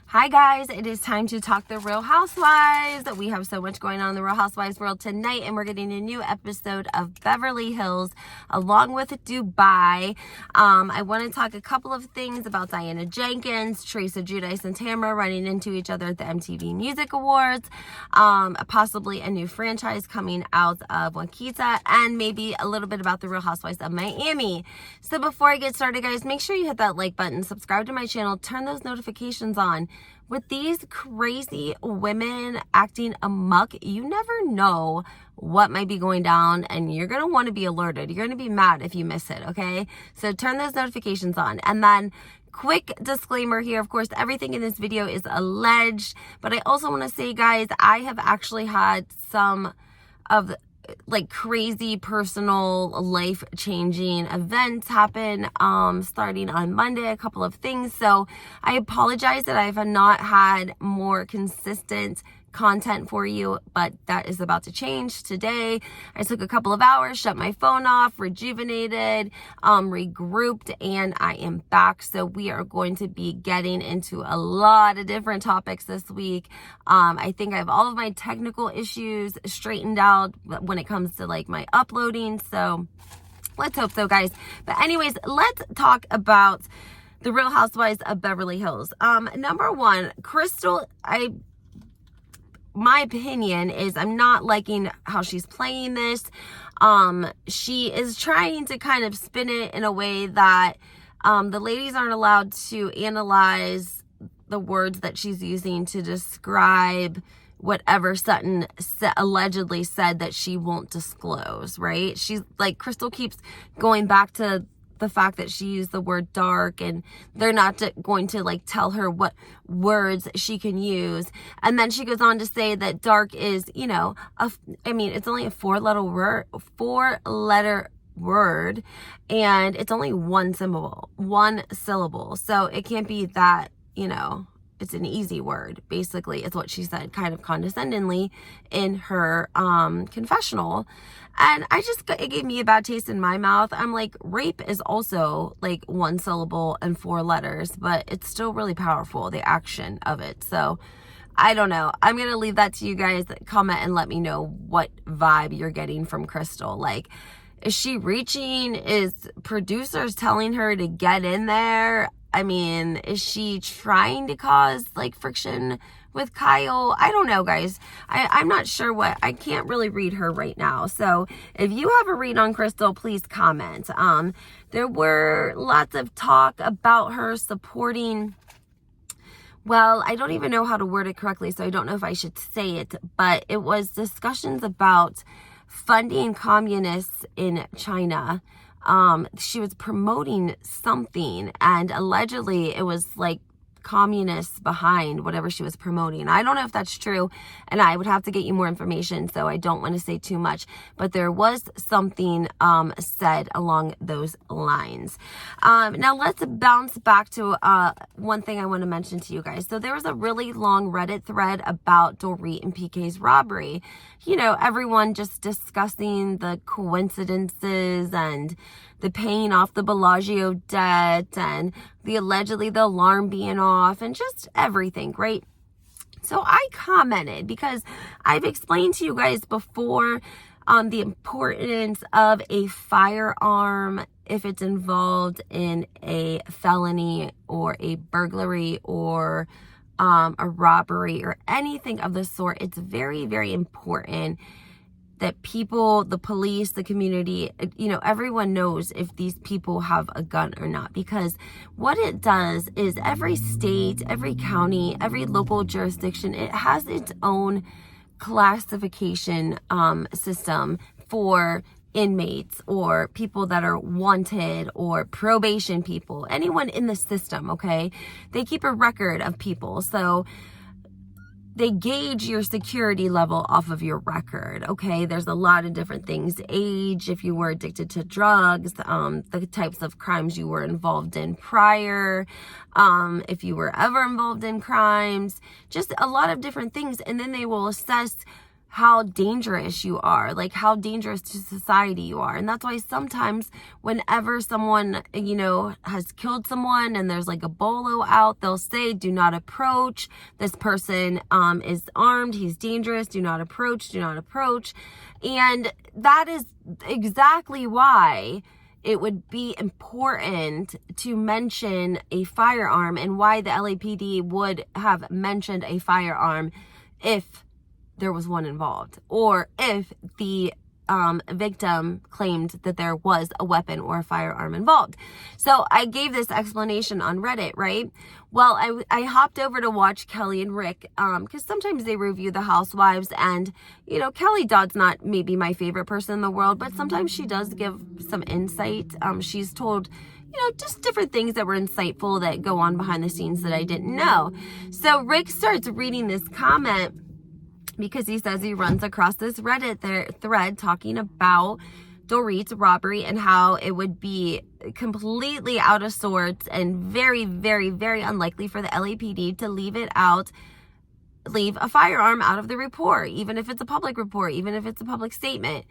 Hi guys, it is time to talk the Real Housewives. We have so much going on in the Real Housewives world tonight, and we're getting a new episode of Beverly Hills along with Dubai. I want to talk a couple of things about Diana Jenkins, Teresa Giudice, and Tamara running into each other at the MTV Music Awards, possibly a new franchise coming out of Wakita, and maybe a little bit about the Real Housewives of Miami. So before I get started, guys, make sure you hit that like button, subscribe to my channel, turn those notifications on. With these crazy women acting amok, you never know what might be going down, and you're going to want to be alerted. You're going to be mad if you miss it, okay? So turn those notifications on. And then quick disclaimer here, of course, everything in this video is alleged, but I also want to say, guys, I have actually had some of the crazy personal life-changing events happen starting on Monday, a couple of things. So I apologize that I have not had more consistent content for you, but that is about to change today. I took a couple of hours, shut my phone off, rejuvenated, regrouped, and I am back. So we are going to be getting into a lot of different topics this week. I think I have all of my technical issues straightened out when it comes to my uploading. So let's hope so, guys. But anyways, let's talk about the Real Housewives of Beverly Hills. Number one, Crystal, my opinion is I'm not liking how she's playing this. She is trying to kind of spin it in a way that the ladies aren't allowed to analyze the words that she's using to describe whatever Sutton allegedly said that she won't disclose, right? She's Crystal keeps going back to the fact that she used the word dark, and they're not going to tell her what words she can use. And then she goes on to say that dark is, it's only a four-letter word, and it's only one syllable. So it can't be that, it's an easy word, basically, is what she said, kind of condescendingly in her confessional. And it gave me a bad taste in my mouth. I'm like, rape is also one syllable and four letters, but it's still really powerful, the action of it. So I don't know. I'm going to leave that to you guys. Comment and let me know what vibe you're getting from Crystal. Is she reaching? Is producers telling her to get in there? Is she trying to cause friction with Kyle? I don't know, guys. I'm not sure I can't really read her right now. So if you have a read on Crystal, please comment. There were lots of talk about her supporting, well, I don't even know how to word it correctly, so I don't know if I should say it, but it was discussions about funding communists in China. She was promoting something, and allegedly it was communists behind whatever she was promoting. I don't know if that's true, and I would have to get you more information, so I don't want to say too much, but there was something said along those lines. Now let's bounce back to one thing I want to mention to you guys. So there was a really long Reddit thread about Dorit and PK's robbery. Everyone just discussing the coincidences and the paying off the Bellagio debt and allegedly the alarm being off and just everything, right? So I commented because I've explained to you guys before the importance of a firearm if it's involved in a felony or a burglary or a robbery or anything of the sort. It's very, very important that people, the police, the community, everyone knows if these people have a gun or not. Because what it does is every state, every county, every local jurisdiction, it has its own classification system for inmates or people that are wanted or probation people, anyone in the system, okay? They keep a record of people. So they gauge your security level off of your record, okay? There's a lot of different things. Age, if you were addicted to drugs, the types of crimes you were involved in prior, if you were ever involved in crimes, just a lot of different things. And then they will assess how dangerous you are, like how dangerous to society you are. And that's why sometimes whenever someone, you know, has killed someone and there's like a bolo out, they'll say, do not approach. This person is armed. He's dangerous. Do not approach. Do not approach. And that is exactly why it would be important to mention a firearm, and why the LAPD would have mentioned a firearm if there was one involved, or if the victim claimed that there was a weapon or a firearm involved. So I gave this explanation on Reddit, right? Well, I hopped over to watch Kelly and Rick, because sometimes they review the housewives, and, you know, Kelly Dodd's not maybe my favorite person in the world, but sometimes she does give some insight. She's told, you know, just different things that were insightful that go on behind the scenes that I didn't know. So Rick starts reading this comment, because he says he runs across this Reddit thread talking about Dorit's robbery and how it would be completely out of sorts and very, very, very unlikely for the LAPD to leave a firearm out of the report, even if it's a public report, even if it's a public statement.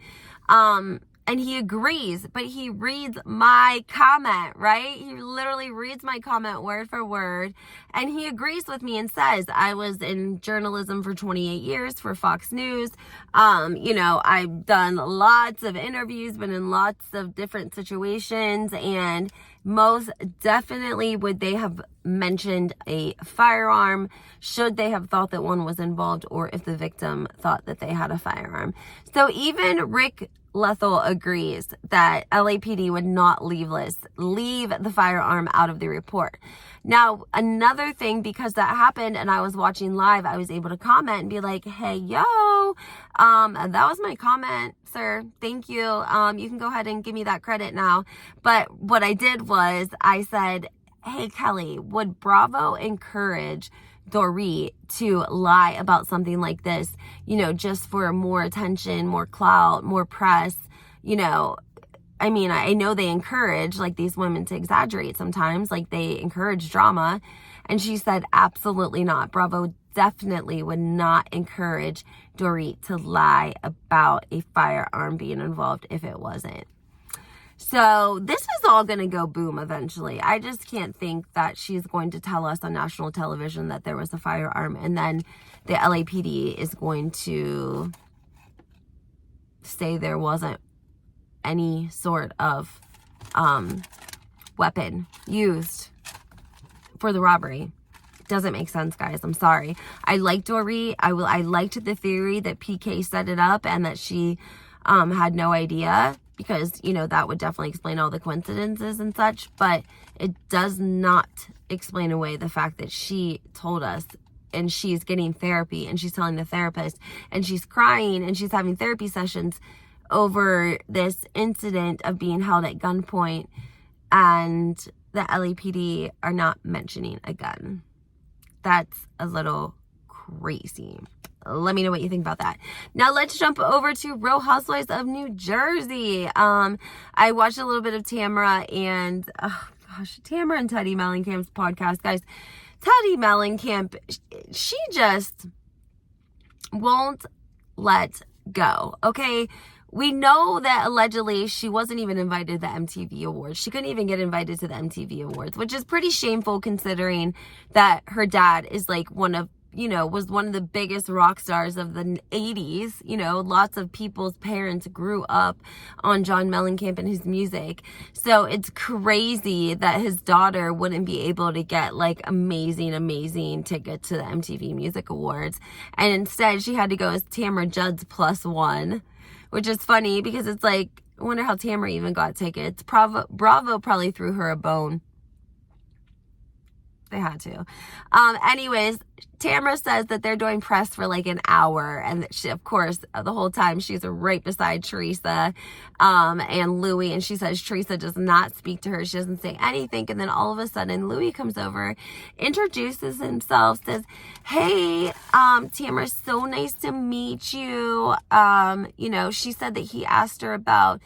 And he agrees, but he reads my comment, right? He literally reads my comment word for word, and he agrees with me and says, I was in journalism for 28 years for Fox News. You know, I've done lots of interviews, been in lots of different situations, and most definitely would they have mentioned a firearm should they have thought that one was involved, or if the victim thought that they had a firearm. So even Rick Lethal agrees that LAPD would not leave the firearm out of the report. Now, another thing, because that happened and I was watching live, I was able to comment and be like, hey, yo, that was my comment, sir. Thank you. You can go ahead and give me that credit now. But what I did was I said, hey, Kelly, would Bravo encourage Dorit to lie about something like this, you know, just for more attention, more clout, more press? You know, I mean, I know they encourage like these women to exaggerate sometimes, like they encourage drama. And she said, absolutely not. Bravo definitely would not encourage Dorit to lie about a firearm being involved if it wasn't. So this is all going to go boom eventually. I just can't think that she's going to tell us on national television that there was a firearm, and then the LAPD is going to say there wasn't any sort of weapon used for the robbery. Doesn't make sense, guys. I'm sorry. I like Dorit. I liked the theory that PK set it up and that she had no idea, because, you know, that would definitely explain all the coincidences and such, but it does not explain away the fact that she told us, and she's getting therapy, and she's telling the therapist, and she's crying, and she's having therapy sessions over this incident of being held at gunpoint, and the LAPD are not mentioning a gun. That's a little crazy. Let me know what you think about that. Now let's jump over to Real Housewives of New Jersey. I watched a little bit of Tamara and, oh gosh, Tamara and Teddy Mellencamp's podcast. Guys, Teddy Mellencamp, she just won't let go, okay? We know that allegedly she wasn't even invited to the MTV Awards. She couldn't even get invited to the MTV Awards, which is pretty shameful considering that her dad is like was one of the biggest rock stars of the 80s. You know, lots of people's parents grew up on John Mellencamp and his music. So it's crazy that his daughter wouldn't be able to get like amazing tickets to the MTV Music Awards. And instead she had to go as Tamara Judd's +1, which is funny because it's like, I wonder how Tamara even got tickets. Bravo probably threw her a bone. They had to. Anyways, Tamara says that they're doing press for like an hour, and she, of course, the whole time she's right beside Teresa and Louis, and she says Teresa does not speak to her. She doesn't say anything, and then all of a sudden Louis comes over, introduces himself, says, hey, Tamara, so nice to meet you. You know, she said that he asked her about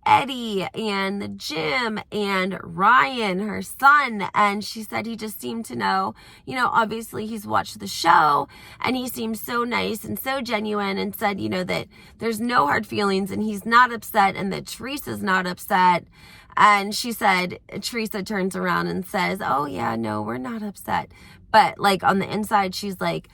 Eddie and the gym and Ryan, her son. And she said he just seemed to know, obviously he's watched the show and he seems so nice and so genuine, and said, that there's no hard feelings and he's not upset and that Teresa's not upset. And she said, Teresa turns around and says, oh yeah, no, we're not upset. But like on the inside, she's like,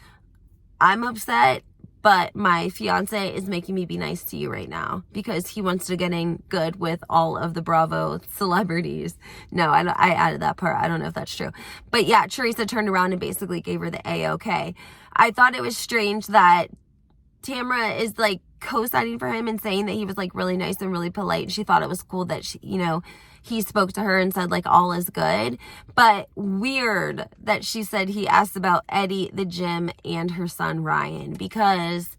I'm upset, but my fiance is making me be nice to you right now because he wants to get in good with all of the Bravo celebrities. No, I added that part. I don't know if that's true. But yeah, Teresa turned around and basically gave her the A-OK. I thought it was strange that Tamra is like co-signing for him and saying that he was like really nice and really polite. She thought it was cool that he spoke to her and said like all is good. But weird that she said he asked about Eddie, the gym, and her son Ryan, because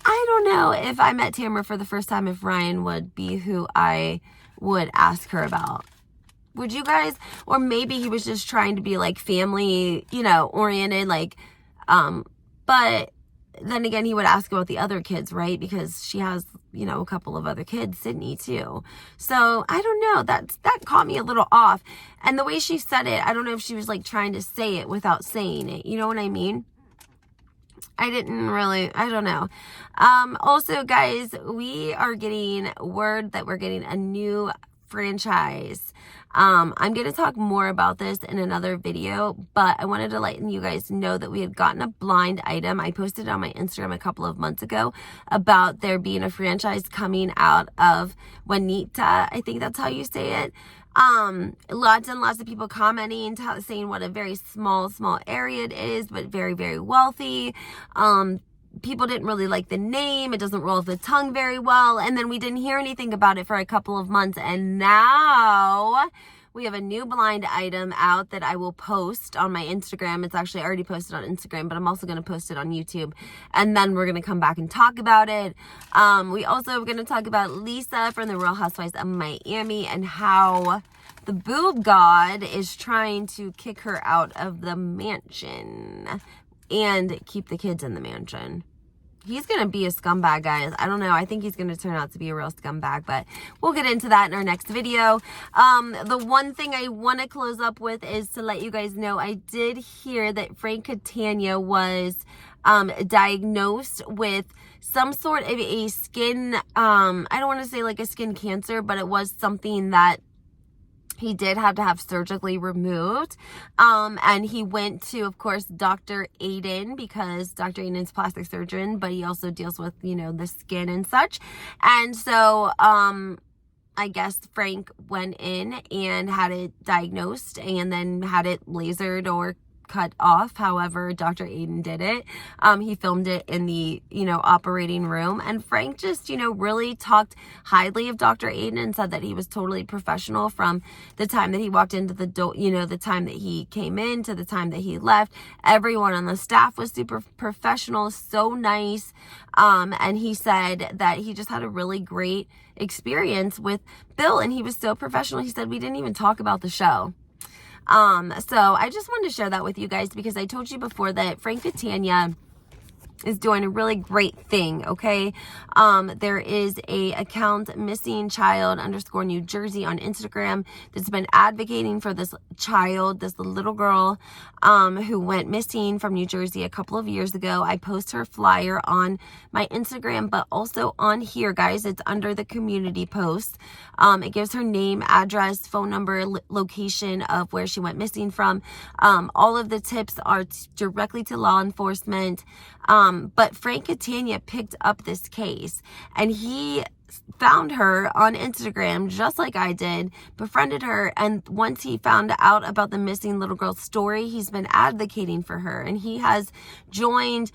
I don't know if I met Tamra for the first time if Ryan would be who I would ask her about. Would you guys? Or maybe he was just trying to be like family, oriented, like but then again, he would ask about the other kids, right? Because she has, a couple of other kids, Sydney too. So I don't know. That caught me a little off. And the way she said it, I don't know if she was like trying to say it without saying it. You know what I mean? I don't know. Also, guys, we are getting word that we're getting a new franchise. I'm going to talk more about this in another video, but I wanted to let you guys know that we had gotten a blind item. I posted it on my Instagram a couple of months ago about there being a franchise coming out of Juanita. I think that's how you say it. Lots and lots of people commenting, saying what a very small area it is, but very, very wealthy. People didn't really like the name. It doesn't roll off the tongue very well. And then we didn't hear anything about it for a couple of months. And now we have a new blind item out that I will post on my Instagram. It's actually already posted on Instagram, but I'm also going to post it on YouTube. And then we're going to come back and talk about it. We also are going to talk about Lisa from the Real Housewives of Miami and how the boob god is trying to kick her out of the mansion and keep the kids in the mansion. He's going to be a scumbag, guys. I don't know. I think he's going to turn out to be a real scumbag, but we'll get into that in our next video. The one thing I want to close up with is to let you guys know I did hear that Frank Catania was diagnosed with some sort of a skin, I don't want to say like a skin cancer, but it was something that he did have to have surgically removed. And he went to, of course, Dr. Aiden, because Dr. Aiden is a plastic surgeon, but he also deals with, the skin and such. And so, I guess Frank went in and had it diagnosed and then had it lasered or cut off, however Dr. Aiden did it. He filmed it in the operating room, and Frank just really talked highly of Dr. Aiden and said that he was totally professional from the time that he walked into the door, the time that he came in to the time that he left. Everyone on the staff was super professional, so nice. And he said that he just had a really great experience with Bill, and he was so professional. He said we didn't even talk about the show. So I just wanted to share that with you guys because I told you before that Frank Catania is doing a really great thing, okay? There is a account, Missing Child _ New Jersey on Instagram, that's been advocating for this child, this little girl, who went missing from New Jersey a couple of years ago. I post her flyer on my Instagram, but also on here, guys. It's under the community post. It gives her name, address, phone number, location of where she went missing from. All of the tips are directly to law enforcement. But Frank Catania picked up this case, and he found her on Instagram just like I did, befriended her, and once he found out about the missing little girl's story, he's been advocating for her, and he has joined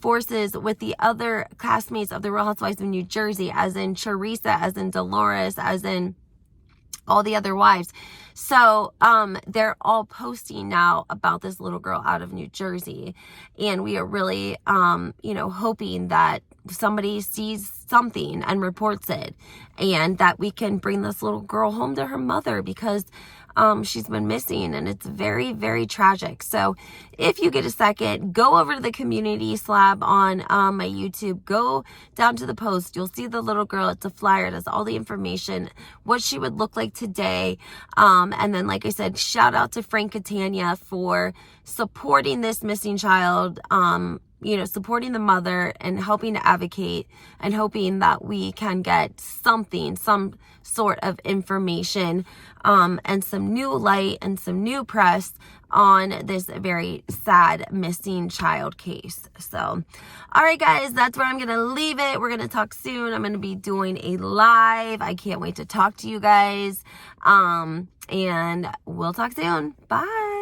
forces with the other classmates of the Real Housewives of New Jersey, as in Teresa, as in Dolores, as in all the other wives. So they're all posting now about this little girl out of New Jersey, and we are really hoping that somebody sees something and reports it, and that we can bring this little girl home to her mother, because she's been missing, and it's very, very tragic. So if you get a second, go over to the community slab on my YouTube, go down to the post. You'll see the little girl. It's a flyer. It has all the information, what she would look like today. And then, like I said, shout out to Frank Catania for supporting this missing child, supporting the mother and helping to advocate and hoping that we can get some sort of information and some new light and some new press on this very sad missing child case. So, all right, guys, that's where I'm going to leave it. We're going to talk soon. I'm going to be doing a live. I can't wait to talk to you guys. And we'll talk soon. Bye.